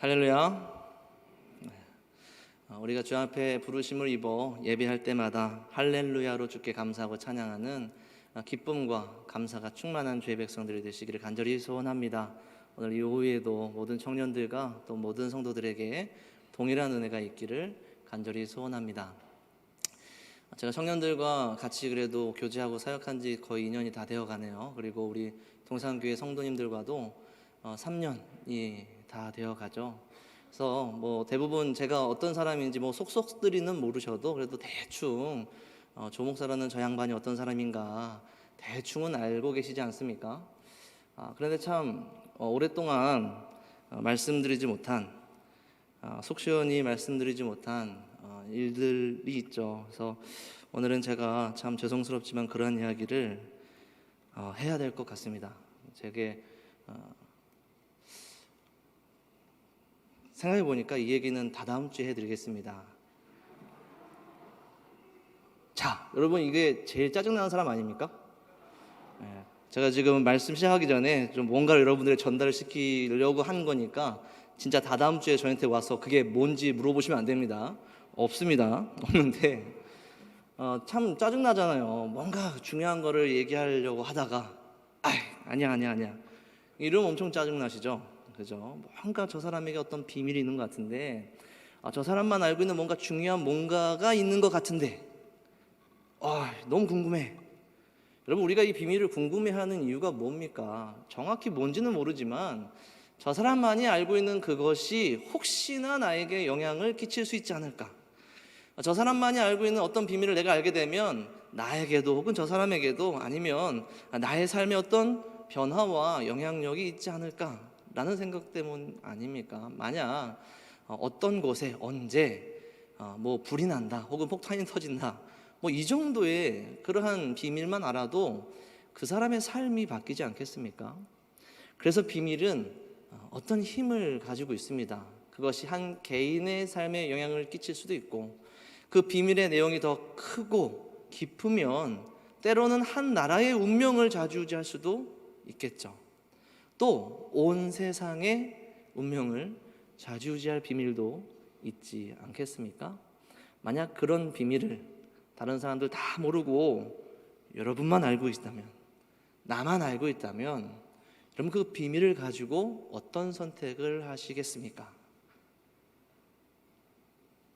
할렐루야. 우리가 주 앞에 부르심을 입어 예배할 때마다 할렐루야로 주께 감사하고 찬양하는 기쁨과 감사가 충만한 주의 백성들이 되시기를 간절히 소원합니다. 오늘 이 오후에도 모든 청년들과 또 모든 성도들에게 동일한 은혜가 있기를 간절히 소원합니다. 제가 청년들과 같이 그래도 교제하고 사역한 지 거의 2년이 다 되어 가네요. 그리고 우리 동산교회 성도님들과도 3년이 다 되어 가죠. 그래서 대부분 제가 어떤 사람인지 속속들이는 모르셔도 그래도 대충 조 목사라는 저 양반이 어떤 사람인가 대충은 알고 계시지 않습니까? 그런데 참 오랫동안 말씀드리지 못한 속 시원히 말씀드리지 못한 일들이 있죠. 그래서 오늘은 제가 참 죄송스럽지만 그러한 이야기를 해야 될 것 같습니다. 제게 생각해보니까 이 얘기는 다다음 주에 해드리겠습니다. 자, 여러분, 이게 제일 짜증나는 사람 아닙니까? 제가 지금 말씀 시작하기 전에 좀 뭔가를 여러분들에게 전달을 시키려고 한 거니까 진짜 다다음 주에 저한테 와서 그게 뭔지 물어보시면 안 됩니다. 없습니다. 없는데 참 짜증나잖아요. 뭔가 중요한 거를 얘기하려고 하다가 아니야 이러면 엄청 짜증나시죠? 그죠? 뭔가 저 사람에게 어떤 비밀이 있는 것 같은데 저 사람만 알고 있는 뭔가 중요한 뭔가가 있는 것 같은데 너무 궁금해. 여러분, 우리가 이 비밀을 궁금해하는 이유가 뭡니까? 정확히 뭔지는 모르지만 저 사람만이 알고 있는 그것이 혹시나 나에게 영향을 끼칠 수 있지 않을까? 저 사람만이 알고 있는 어떤 비밀을 내가 알게 되면 나에게도 혹은 저 사람에게도 아니면 나의 삶에 어떤 변화와 영향력이 있지 않을까? 라는 생각 때문 아닙니까? 만약 어떤 곳에 언제 불이 난다 혹은 폭탄이 터진다 이 정도의 그러한 비밀만 알아도 그 사람의 삶이 바뀌지 않겠습니까? 그래서 비밀은 어떤 힘을 가지고 있습니다. 그것이 한 개인의 삶에 영향을 끼칠 수도 있고 그 비밀의 내용이 더 크고 깊으면 때로는 한 나라의 운명을 좌지우지할 수도 있겠죠. 또 온 세상의 운명을 좌지우지할 비밀도 있지 않겠습니까? 만약 그런 비밀을 다른 사람들 다 모르고 여러분만 알고 있다면, 나만 알고 있다면 그럼 그 비밀을 가지고 어떤 선택을 하시겠습니까?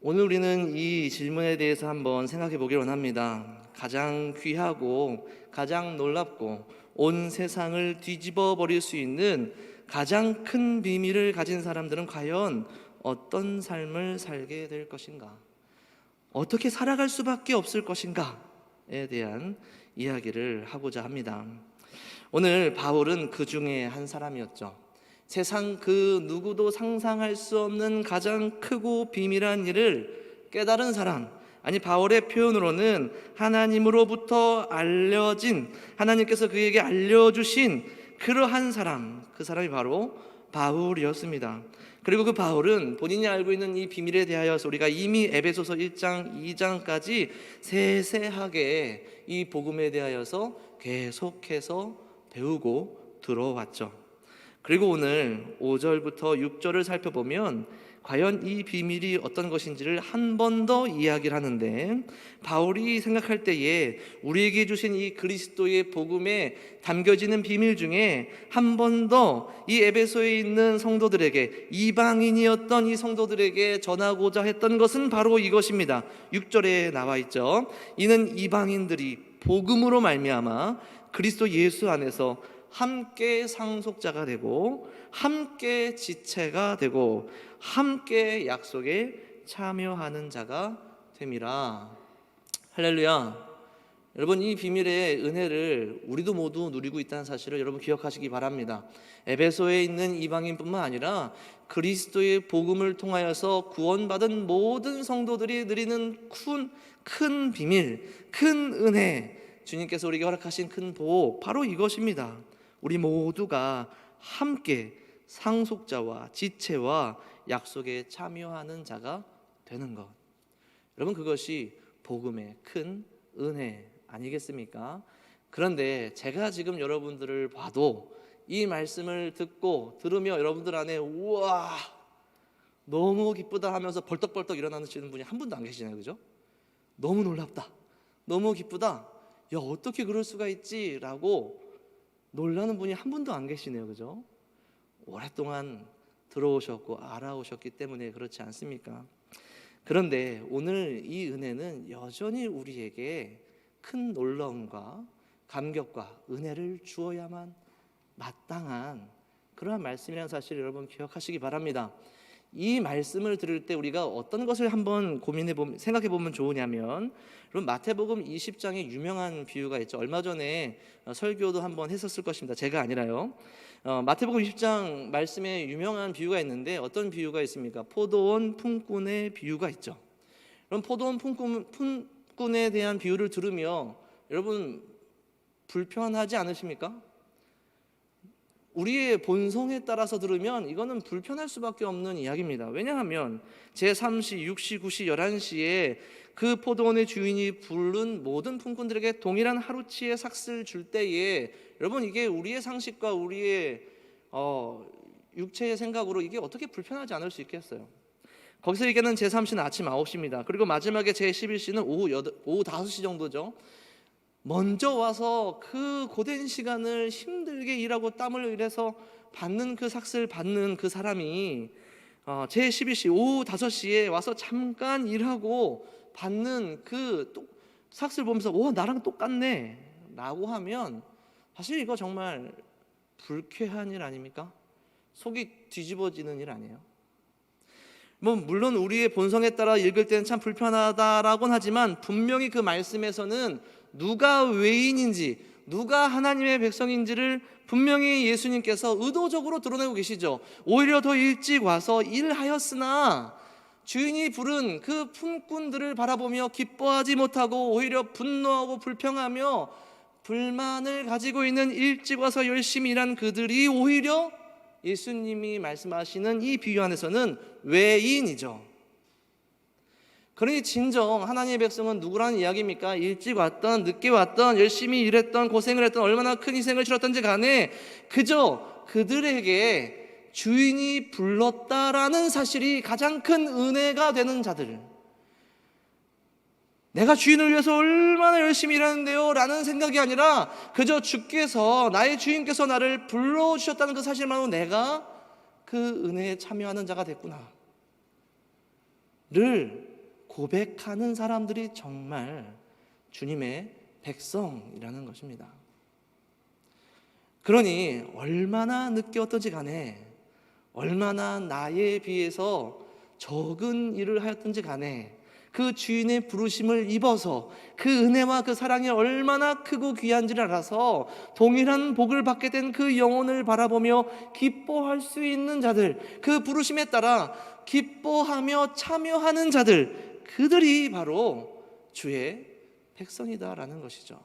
오늘 우리는 이 질문에 대해서 한번 생각해 보길 원합니다. 가장 귀하고 가장 놀랍고 온 세상을 뒤집어 버릴 수 있는 가장 큰 비밀을 가진 사람들은 과연 어떤 삶을 살게 될 것인가? 어떻게 살아갈 수밖에 없을 것인가에 대한 이야기를 하고자 합니다. 오늘 바울은 그 중에 한 사람이었죠. 세상 그 누구도 상상할 수 없는 가장 크고 비밀한 일을 깨달은 사람, 아니 바울의 표현으로는 하나님으로부터 알려진, 하나님께서 그에게 알려주신 그러한 사람, 그 사람이 바로 바울이었습니다. 그리고 그 바울은 본인이 알고 있는 이 비밀에 대하여서 우리가 이미 에베소서 1장, 2장까지 세세하게 이 복음에 대하여서 계속해서 배우고 들어왔죠. 그리고 오늘 5절부터 6절을 살펴보면 과연 이 비밀이 어떤 것인지를 한 번 더 이야기를 하는데, 바울이 생각할 때에 우리에게 주신 이 그리스도의 복음에 담겨지는 비밀 중에 한 번 더 이 에베소에 있는 성도들에게, 이방인이었던 이 성도들에게 전하고자 했던 것은 바로 이것입니다. 6절에 나와 있죠. 이는 이방인들이 복음으로 말미암아 그리스도 예수 안에서 함께 상속자가 되고 함께 지체가 되고 함께 약속에 참여하는 자가 됨이라. 할렐루야. 여러분, 이 비밀의 은혜를 우리도 모두 누리고 있다는 사실을 여러분 기억하시기 바랍니다. 에베소에 있는 이방인뿐만 아니라 그리스도의 복음을 통하여서 구원받은 모든 성도들이 누리는 큰 비밀, 큰 은혜, 주님께서 우리에게 허락하신 큰 복, 바로 이것입니다. 우리 모두가 함께 상속자와 지체와 약속에 참여하는 자가 되는 것, 여러분, 그것이 복음의 큰 은혜 아니겠습니까? 그런데 제가 지금 여러분들을 봐도 이 말씀을 듣고 들으며 여러분들 안에 우와, 너무 기쁘다 하면서 벌떡벌떡 일어나시는 분이 한 분도 안 계시잖아요, 그죠? 너무 놀랍다, 너무 기쁘다, 야 어떻게 그럴 수가 있지? 라고 놀라는 분이 한 분도 안 계시네요, 그죠? 오랫동안 들어오셨고 알아오셨기 때문에 그렇지 않습니까? 그런데 오늘 이 은혜는 여전히 우리에게 큰 놀라움과 감격과 은혜를 주어야만 마땅한 그러한 말씀이라는 사실을 여러분 기억하시기 바랍니다. 이 말씀을 들을 때 우리가 어떤 것을 한번 생각해 보면 좋으냐면, 여러분 마태복음 20장에 유명한 비유가 있죠. 얼마 전에 설교도 한번 했었을 것입니다. 제가 아니라요. 마태복음 20장 말씀에 유명한 비유가 있는데 어떤 비유가 있습니까? 포도원 품꾼의 비유가 있죠. 그럼 포도원 품꾼에 대한 비유를 들으며 여러분 불편하지 않으십니까? 우리의 본성에 따라서 들으면 이거는 불편할 수밖에 없는 이야기입니다. 왜냐하면 제3시, 6시, 9시, 11시에 그 포도원의 주인이 부른 모든 품꾼들에게 동일한 하루치의 삭슬 줄 때에 여러분 이게 우리의 상식과 우리의 육체의 생각으로 이게 어떻게 불편하지 않을 수 있겠어요? 거기서 얘기하는 제3시는 아침 9시입니다. 그리고 마지막에 제11시는 오후 5시 정도죠. 먼저 와서 그 고된 시간을 힘들게 일하고 땀을 흘려서 받는 그 삭슬 받는 그 사람이 제11시 오후 5시에 와서 잠깐 일하고 받는 그 삭슬 보면서 나랑 똑같네 라고 하면 사실 이거 정말 불쾌한 일 아닙니까? 속이 뒤집어지는 일 아니에요? 물론 우리의 본성에 따라 읽을 때는 참 불편하다라고는 하지만 분명히 그 말씀에서는 누가 외인인지 누가 하나님의 백성인지를 분명히 예수님께서 의도적으로 드러내고 계시죠. 오히려 더 일찍 와서 일하였으나 주인이 부른 그 품꾼들을 바라보며 기뻐하지 못하고 오히려 분노하고 불평하며 불만을 가지고 있는 일찍 와서 열심히 일한 그들이 오히려 예수님이 말씀하시는 이 비유 안에서는 외인이죠. 그러니 진정 하나님의 백성은 누구라는 이야기입니까? 일찍 왔던 늦게 왔던 열심히 일했던 고생을 했던 얼마나 큰 희생을 치렀던지 간에 그저 그들에게 주인이 불렀다라는 사실이 가장 큰 은혜가 되는 자들, 내가 주인을 위해서 얼마나 열심히 일하는데요 라는 생각이 아니라 그저 주께서 나의 주인께서 나를 불러주셨다는 그 사실만으로 내가 그 은혜에 참여하는 자가 됐구나 를 고백하는 사람들이 정말 주님의 백성이라는 것입니다. 그러니 얼마나 늦게 왔든지 간에 얼마나 나에 비해서 적은 일을 하였든지 간에 그 주인의 부르심을 입어서 그 은혜와 그 사랑이 얼마나 크고 귀한지를 알아서 동일한 복을 받게 된 그 영혼을 바라보며 기뻐할 수 있는 자들, 그 부르심에 따라 기뻐하며 참여하는 자들, 그들이 바로 주의 백성이다라는 것이죠.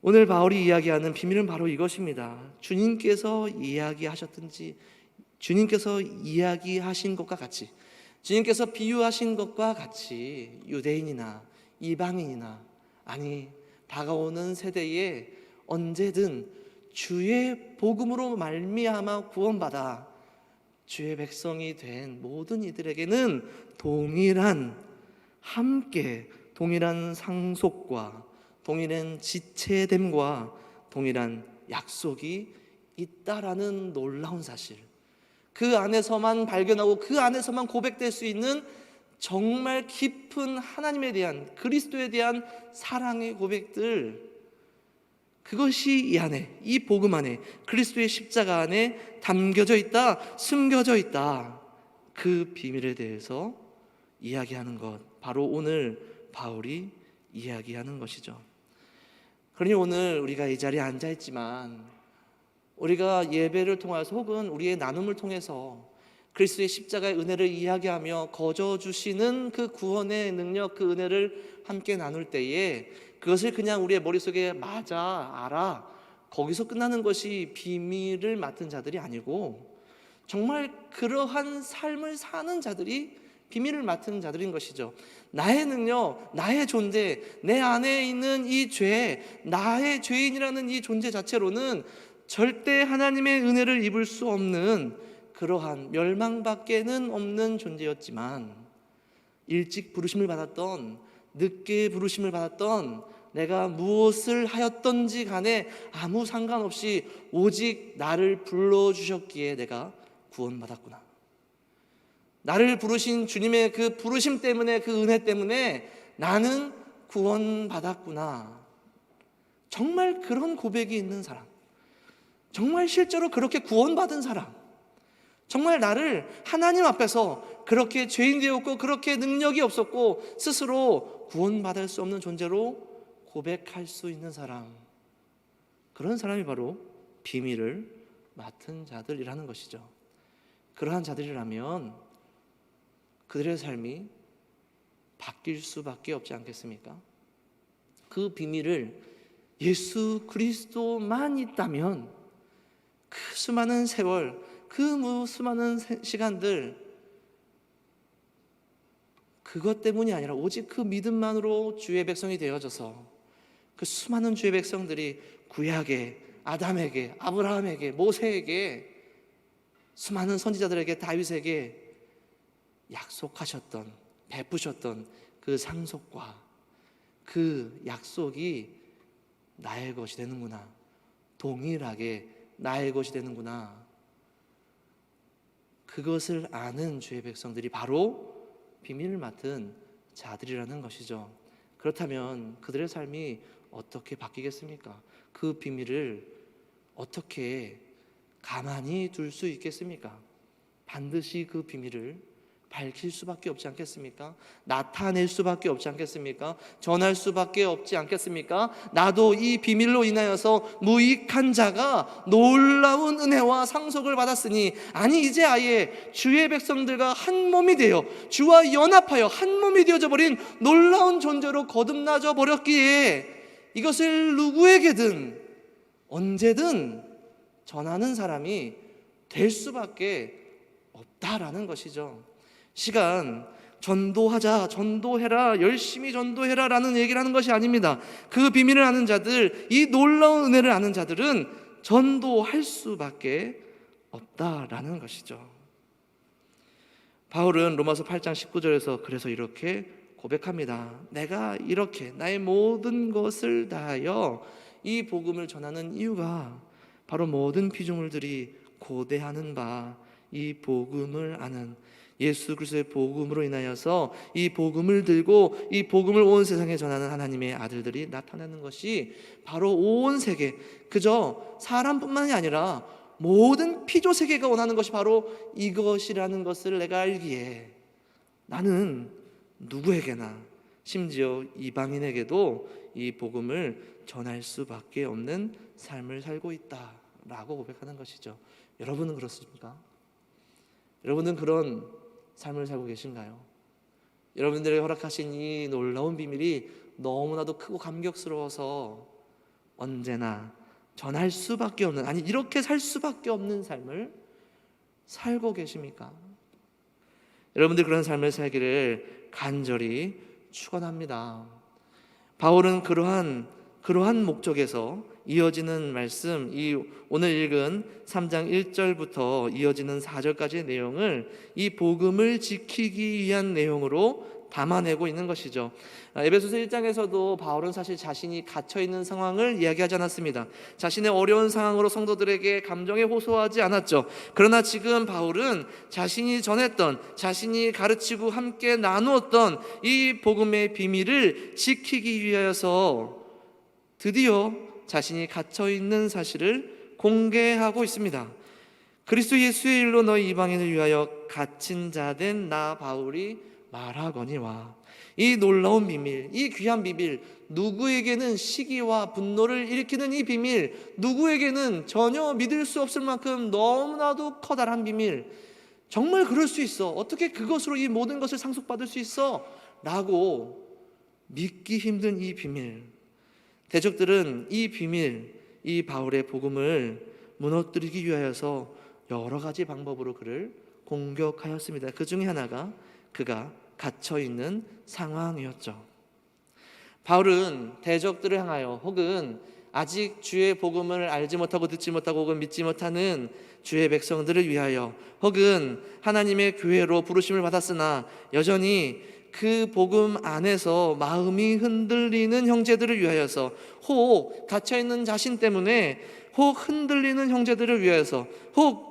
오늘 바울이 이야기하는 비밀은 바로 이것입니다. 주님께서 이야기하신 것과 같이, 주님께서 비유하신 것과 같이 유대인이나 이방인이나 아니 다가오는 세대에 언제든 주의 복음으로 말미암아 구원받아 주의 백성이 된 모든 이들에게는 동일한 상속과 동일한 지체됨과 동일한 약속이 있다라는 놀라운 사실, 그 안에서만 발견하고 그 안에서만 고백될 수 있는 정말 깊은 하나님에 대한, 그리스도에 대한 사랑의 고백들, 그것이 이 안에, 이 복음 안에, 그리스도의 십자가 안에 담겨져 있다, 숨겨져 있다. 그 비밀에 대해서 이야기하는 것, 바로 오늘 바울이 이야기하는 것이죠. 그러니 오늘 우리가 이 자리에 앉아 있지만 우리가 예배를 통해서 혹은 우리의 나눔을 통해서 그리스도의 십자가의 은혜를 이야기하며 거저 주시는 그 구원의 능력, 그 은혜를 함께 나눌 때에 그것을 그냥 우리의 머릿속에 맞아, 알아, 거기서 끝나는 것이 비밀을 맡은 자들이 아니고 정말 그러한 삶을 사는 자들이 비밀을 맡은 자들인 것이죠. 나의 능력, 나의 존재, 내 안에 있는 이 죄, 나의 죄인이라는 이 존재 자체로는 절대 하나님의 은혜를 입을 수 없는 그러한 멸망밖에는 없는 존재였지만 일찍 부르심을 받았던, 늦게 부르심을 받았던, 내가 무엇을 하였던지 간에 아무 상관없이 오직 나를 불러주셨기에 내가 구원받았구나. 나를 부르신 주님의 그 부르심 때문에, 그 은혜 때문에 나는 구원받았구나. 정말 그런 고백이 있는 사람, 정말 실제로 그렇게 구원받은 사람, 정말 나를 하나님 앞에서 그렇게 죄인 되었고 그렇게 능력이 없었고 스스로 구원받을 수 없는 존재로 고백할 수 있는 사람, 그런 사람이 바로 비밀을 맡은 자들이라는 것이죠. 그러한 자들이라면 그들의 삶이 바뀔 수밖에 없지 않겠습니까? 그 비밀을 예수 그리스도만 있다면 그 수많은 세월, 그 수많은 시간들, 그것 때문이 아니라 오직 그 믿음만으로 주의 백성이 되어져서 그 수많은 주의 백성들이 구약에 아담에게, 아브라함에게, 모세에게, 수많은 선지자들에게, 다윗에게 약속하셨던, 베푸셨던 그 상속과 그 약속이 나의 것이 되는구나, 동일하게 나의 것이 되는구나, 그것을 아는 주의 백성들이 바로 비밀을 맡은 자들이라는 것이죠. 그렇다면 그들의 삶이 어떻게 바뀌겠습니까? 그 비밀을 어떻게 가만히 둘 수 있겠습니까? 반드시 그 비밀을 밝힐 수밖에 없지 않겠습니까? 나타낼 수밖에 없지 않겠습니까? 전할 수밖에 없지 않겠습니까? 나도 이 비밀로 인하여서 무익한 자가 놀라운 은혜와 상속을 받았으니, 아니 이제 아예 주의 백성들과 한 몸이 되어 주와 연합하여 한 몸이 되어져 버린 놀라운 존재로 거듭나져 버렸기에 이것을 누구에게든 언제든 전하는 사람이 될 수밖에 없다라는 것이죠. 시간, 전도하자, 전도해라, 열심히 전도해라 라는 얘기를 하는 것이 아닙니다. 그 비밀을 아는 자들, 이 놀라운 은혜를 아는 자들은 전도할 수밖에 없다라는 것이죠. 바울은 로마서 8장 19절에서 그래서 이렇게 고백합니다. 내가 이렇게 나의 모든 것을 다하여 이 복음을 전하는 이유가 바로 모든 피조물들이 고대하는 바 이 복음을 아는, 예수 그리스도의 복음으로 인하여서 이 복음을 들고 이 복음을 온 세상에 전하는 하나님의 아들들이 나타나는 것이 바로 온 세계, 그저 사람뿐만이 아니라 모든 피조 세계가 원하는 것이 바로 이것이라는 것을 내가 알기에 나는 누구에게나, 심지어 이방인에게도 이 복음을 전할 수밖에 없는 삶을 살고 있다라고 고백하는 것이죠. 여러분은 그렇습니까? 여러분은 그런 삶을 살고 계신가요? 여러분들에게 허락하신 이 놀라운 비밀이 너무나도 크고 감격스러워서 언제나 전할 수밖에 없는, 아니 이렇게 살 수밖에 없는 삶을 살고 계십니까? 여러분들 그런 삶을 살기를 간절히 축원합니다. 바울은 그러한 목적에서 이어지는 말씀, 이 오늘 읽은 3장 1절부터 이어지는 4절까지의 내용을 이 복음을 지키기 위한 내용으로 담아내고 있는 것이죠. 에베소서 1장에서도 바울은 사실 자신이 갇혀있는 상황을 이야기하지 않았습니다. 자신의 어려운 상황으로 성도들에게 감정에 호소하지 않았죠. 그러나 지금 바울은 자신이 전했던, 자신이 가르치고 함께 나누었던 이 복음의 비밀을 지키기 위하여서 드디어 자신이 갇혀있는 사실을 공개하고 있습니다. 그리스도 예수의 일로 너희 이방인을 위하여 갇힌 자 된 나 바울이 말하거니와. 이 놀라운 비밀, 이 귀한 비밀, 누구에게는 시기와 분노를 일으키는 이 비밀, 누구에게는 전혀 믿을 수 없을 만큼 너무나도 커다란 비밀, 정말 그럴 수 있어, 어떻게 그것으로 이 모든 것을 상속받을 수 있어? 라고 믿기 힘든 이 비밀, 대적들은 이 비밀, 이 바울의 복음을 무너뜨리기 위하여서 여러 가지 방법으로 그를 공격하였습니다. 그 중에 하나가 그가 갇혀있는 상황이었죠. 바울은 대적들을 향하여, 혹은 아직 주의 복음을 알지 못하고 듣지 못하고 혹은 믿지 못하는 주의 백성들을 위하여, 혹은 하나님의 교회로 부르심을 받았으나 여전히 그 복음 안에서 마음이 흔들리는 형제들을 위하여서, 혹 갇혀있는 자신 때문에 혹 흔들리는 형제들을 위하여서, 혹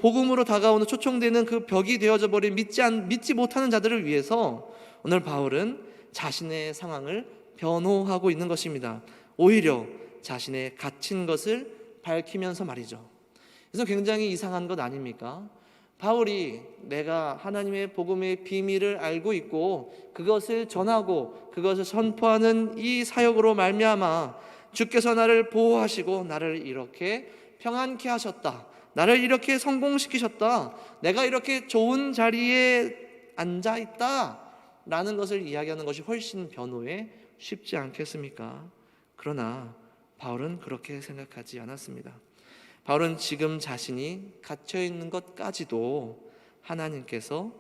복음으로 다가오는 초청되는 그 벽이 되어져 버린 믿지 못하는 자들을 위해서 오늘 바울은 자신의 상황을 변호하고 있는 것입니다. 오히려 자신의 갇힌 것을 밝히면서 말이죠. 그래서 굉장히 이상한 것 아닙니까? 바울이 내가 하나님의 복음의 비밀을 알고 있고 그것을 전하고 그것을 선포하는 이 사역으로 말미암아 주께서 나를 보호하시고 나를 이렇게 평안케 하셨다, 나를 이렇게 성공시키셨다, 내가 이렇게 좋은 자리에 앉아 있다 라는 것을 이야기하는 것이 훨씬 변호에 쉽지 않겠습니까? 그러나 바울은 그렇게 생각하지 않았습니다. 바울은 지금 자신이 갇혀있는 것까지도 하나님께서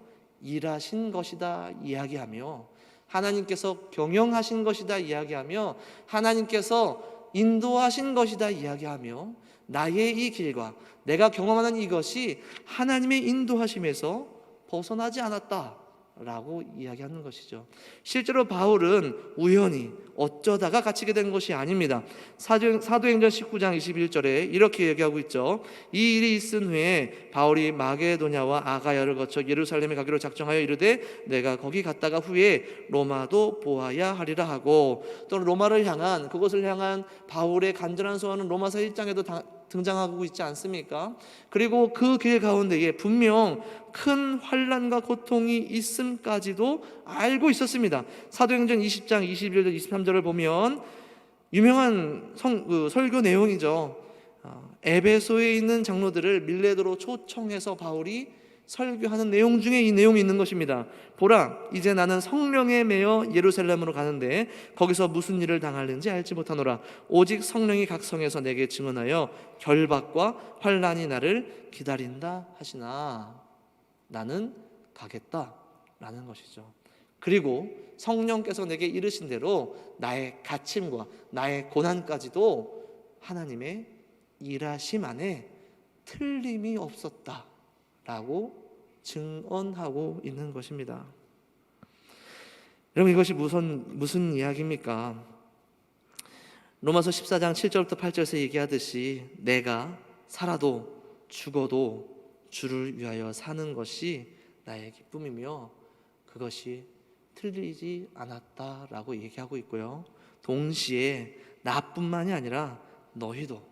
일하신 것이다 이야기하며, 하나님께서 경영하신 것이다 이야기하며, 하나님께서 인도하신 것이다 이야기하며, 나의 이 길과 내가 경험하는 이것이 하나님의 인도하심에서 벗어나지 않았다 라고 이야기하는 것이죠. 실제로 바울은 우연히 어쩌다가 갇히게 된 것이 아닙니다. 사도행전 19장 21절에 이렇게 얘기하고 있죠. 이 일이 있은 후에 바울이 마게도냐와 아가야를 거쳐 예루살렘에 가기로 작정하여 이르되 내가 거기 갔다가 후에 로마도 보아야 하리라 하고, 또 로마를 향한, 그곳을 향한 바울의 간절한 소원은 로마서 1장에도 등장하고 있지 않습니까? 그리고 그 길 가운데에 분명 큰 환난과 고통이 있음까지도 알고 있었습니다. 사도행전 20장 21절 23절을 보면 유명한 설교 내용이죠. 에베소에 있는 장로들을 밀레도로 초청해서 바울이 설교하는 내용 중에 이 내용이 있는 것입니다. 보라, 이제 나는 성령에 매여 예루살렘으로 가는데 거기서 무슨 일을 당할는지 알지 못하노라. 오직 성령이 각 성에서 내게 증언하여 결박과 환난이 나를 기다린다 하시나 나는 가겠다 라는 것이죠. 그리고 성령께서 내게 이르신 대로 나의 갇힘과 나의 고난까지도 하나님의 일하심 안에 틀림이 없었다 라고 증언하고 있는 것입니다. 여러분, 이것이 무슨 이야기입니까? 로마서 14장 7절부터 8절에서 얘기하듯이 내가 살아도 죽어도 주를 위하여 사는 것이 나의 기쁨이며 그것이 틀리지 않았다라고 얘기하고 있고요. 동시에 나뿐만이 아니라 너희도,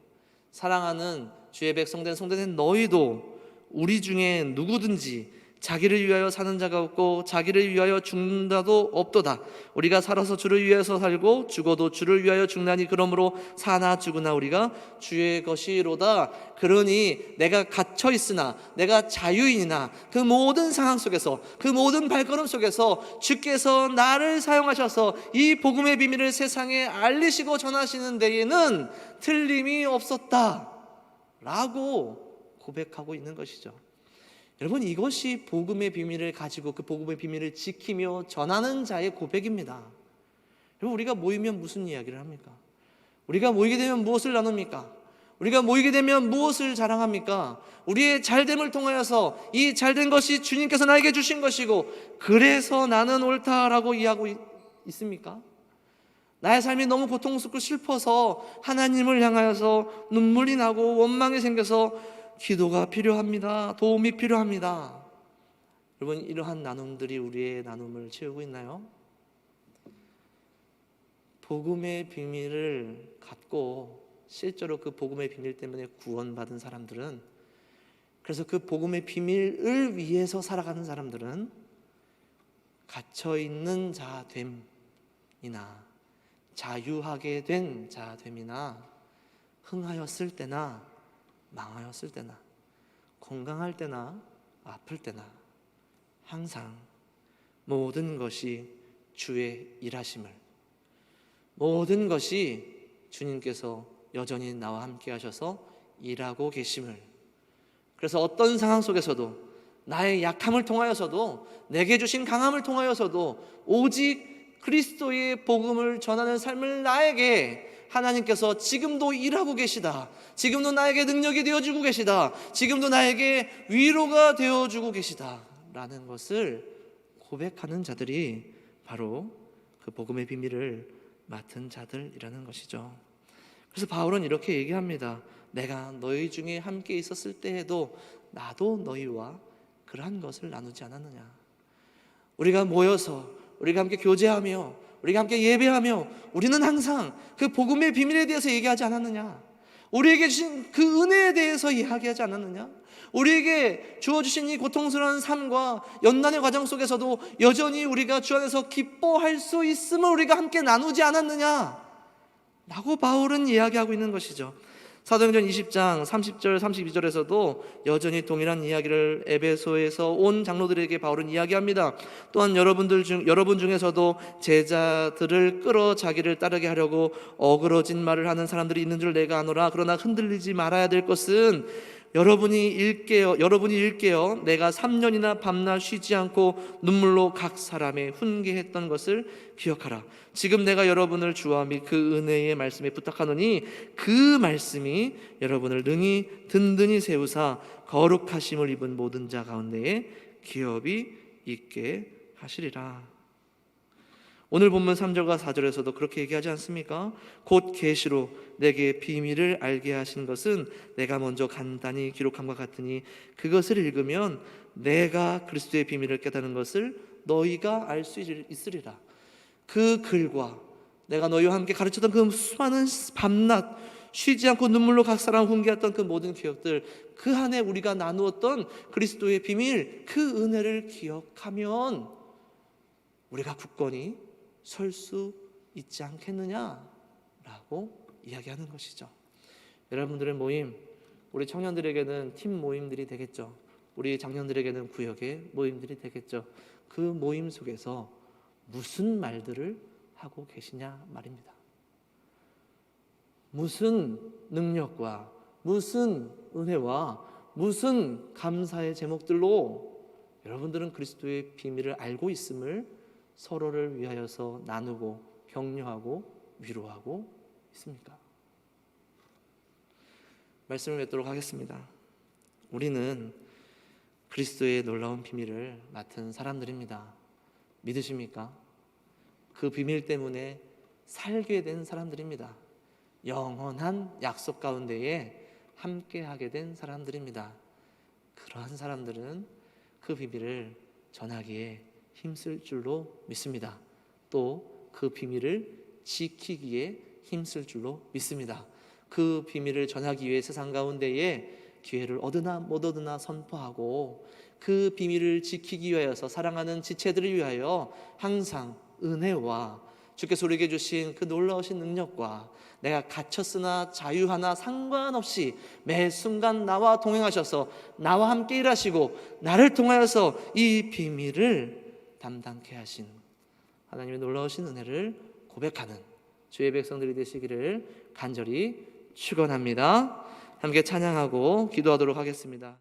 사랑하는 주의 백성된 성도된 너희도 우리 중에 누구든지 자기를 위하여 사는 자가 없고 자기를 위하여 죽는다도 없도다. 우리가 살아서 주를 위하여서 살고 죽어도 주를 위하여 죽나니 그러므로 사나 죽으나 우리가 주의 것이로다. 그러니 내가 갇혀 있으나 내가 자유인이나 그 모든 상황 속에서, 그 모든 발걸음 속에서 주께서 나를 사용하셔서 이 복음의 비밀을 세상에 알리시고 전하시는 데에는 틀림이 없었다 라고 고백하고 있는 것이죠. 여러분, 이것이 복음의 비밀을 가지고 그 복음의 비밀을 지키며 전하는 자의 고백입니다. 여러분, 우리가 모이면 무슨 이야기를 합니까? 우리가 모이게 되면 무엇을 나눕니까? 우리가 모이게 되면 무엇을 자랑합니까? 우리의 잘됨을 통하여서 이 잘된 것이 주님께서 나에게 주신 것이고 그래서 나는 옳다라고 이해하고 있습니까? 나의 삶이 너무 고통스럽고 슬퍼서 하나님을 향하여서 눈물이 나고 원망이 생겨서 기도가 필요합니다. 도움이 필요합니다. 여러분, 이러한 나눔들이 우리의 나눔을 채우고 있나요? 복음의 비밀을 갖고 실제로 그 복음의 비밀 때문에 구원받은 사람들은, 그래서 그 복음의 비밀을 위해서 살아가는 사람들은 갇혀있는 자됨이나 자유하게 된 자됨이나 흥하였을 때나 망하였을 때나 건강할 때나 아플 때나 항상 모든 것이 주의 일하심을, 모든 것이 주님께서 여전히 나와 함께 하셔서 일하고 계심을, 그래서 어떤 상황 속에서도 나의 약함을 통하여서도 내게 주신 강함을 통하여서도 오직 그리스도의 복음을 전하는 삶을 나에게 하나님께서 지금도 일하고 계시다, 지금도 나에게 능력이 되어주고 계시다, 지금도 나에게 위로가 되어주고 계시다 라는 것을 고백하는 자들이 바로 그 복음의 비밀을 맡은 자들이라는 것이죠. 그래서 바울은 이렇게 얘기합니다. 내가 너희 중에 함께 있었을 때에도 나도 너희와 그러한 것을 나누지 않았느냐. 우리가 모여서 우리가 함께 교제하며 우리가 함께 예배하며 우리는 항상 그 복음의 비밀에 대해서 얘기하지 않았느냐. 우리에게 주신 그 은혜에 대해서 이야기하지 않았느냐. 우리에게 주어주신 이 고통스러운 삶과 연단의 과정 속에서도 여전히 우리가 주 안에서 기뻐할 수 있음을 우리가 함께 나누지 않았느냐 라고 바울은 이야기하고 있는 것이죠. 사도행전 20장 30절 32절에서도 여전히 동일한 이야기를 에베소에서 온 장로들에게 바울은 이야기합니다. 또한 여러분 중에서도 제자들을 끌어 자기를 따르게 하려고 어그러진 말을 하는 사람들이 있는 줄 내가 아노라. 그러나 흔들리지 말아야 될 것은 여러분이 일깨어 내가 3년이나 밤낮 쉬지 않고 눈물로 각 사람의 훈계했던 것을 기억하라. 지금 내가 여러분을 주와 및 그 은혜의 말씀에 부탁하노니 그 말씀이 여러분을 능히 든든히 세우사 거룩하심을 입은 모든 자 가운데에 기업이 있게 하시리라. 오늘 본문 3절과 4절에서도 그렇게 얘기하지 않습니까? 곧 계시로 내게 비밀을 알게 하신 것은 내가 먼저 간단히 기록함과 같으니 그것을 읽으면 내가 그리스도의 비밀을 깨닫는 것을 너희가 알 수 있으리라. 그 글과 내가 너희와 함께 가르쳤던 그 수많은 밤낮 쉬지 않고 눈물로 각 사람 훈계했던 그 모든 기억들, 그 안에 우리가 나누었던 그리스도의 비밀, 그 은혜를 기억하면 우리가 굳건히 설 수 있지 않겠느냐라고 이야기하는 것이죠. 여러분들의 모임, 우리 청년들에게는 팀 모임들이 되겠죠. 우리 장년들에게는 구역의 모임들이 되겠죠. 그 모임 속에서 무슨 말들을 하고 계시냐 말입니다. 무슨 능력과 무슨 은혜와 무슨 감사의 제목들로 여러분들은 그리스도의 비밀을 알고 있음을 서로를 위하여서 나누고 격려하고 위로하고 있습니까? 말씀을 맺도록 하겠습니다. 우리는 그리스도의 놀라운 비밀을 맡은 사람들입니다. 믿으십니까? 그 비밀 때문에 살게 된 사람들입니다. 영원한 약속 가운데에 함께하게 된 사람들입니다. 그러한 사람들은 그 비밀을 전하기에 힘쓸 줄로 믿습니다. 또 그 비밀을 지키기에 힘쓸 줄로 믿습니다. 그 비밀을 전하기 위해 세상 가운데에 기회를 얻으나 못 얻으나 선포하고 그 비밀을 지키기 위하여서 사랑하는 지체들을 위하여 항상 은혜와 주께서 우리에게 주신 그 놀라우신 능력과 내가 갇혔으나 자유하나 상관없이 매 순간 나와 동행하셔서 나와 함께 일하시고 나를 통하여서 이 비밀을 담당케 하신 하나님의 놀라우신 은혜를 고백하는 주의 백성들이 되시기를 간절히 축원합니다. 함께 찬양하고 기도하도록 하겠습니다.